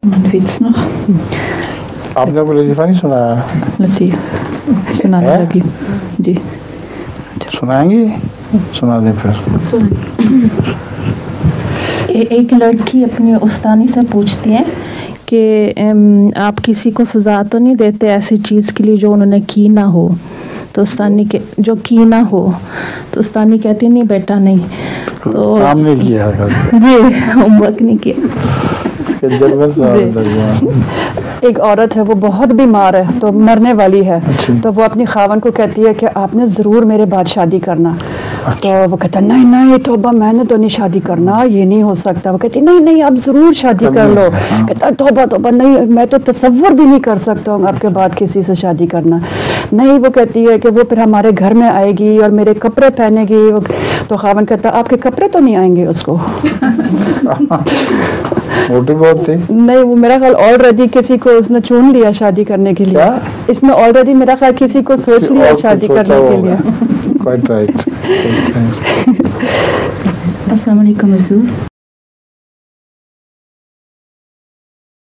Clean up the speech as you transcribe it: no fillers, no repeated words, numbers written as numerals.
منفیس نا آپ نے کوئی لطیفہ نہیں سنایا؟ لطیف سنانے لگی جی. سنائیں گی؟ سنا دیں پھر. ایک لڑکی اپنی استانی سے پوچھتی ہے کہ آپ کسی کو سزا تو نہیں دیتے ایسی چیز کے لیے جو انہوں نے کی نہ ہو؟ تو استانی کے جو کی نہ ہو تو استانی کہتی نہیں بیٹا نہیں. تو کام نہیں کیا جی ہوم ورک نہیں کیا. ایک عورت ہے وہ بہت بیمار ہے تو مرنے والی ہے, تو وہ اپنی خاوند کو کہتی ہے کہ آپ نے ضرور میرے بعد شادی کرنا. تو وہ کہتا نہیں نہیں توبہ میں نے تو نہیں شادی کرنا, یہ نہیں ہو سکتا. وہ کہتی نہیں نہیں آپ ضرور شادی کر لو. کہتا توبہ توبہ نہیں میں تو تصور بھی نہیں کر سکتا ہوں آپ کے بعد کسی سے شادی کرنا. نہیں وہ کہتی ہے کہ وہ پھر ہمارے گھر میں آئے گی اور میرے کپڑے پہنے گی. تو خاوند کہتا آپ کے کپڑے تو نہیں آئیں گے اس کو. موٹی بہت تھی. نہیں وہ میرا خیال آلریڈی کسی کو اس نے چن لیا شادی کرنے کے لیے. اس نے آلریڈی میرا خیال کسی کو سوچ لیا شادی کرنے کے لیے. Quite right. السلام علیکم حضور.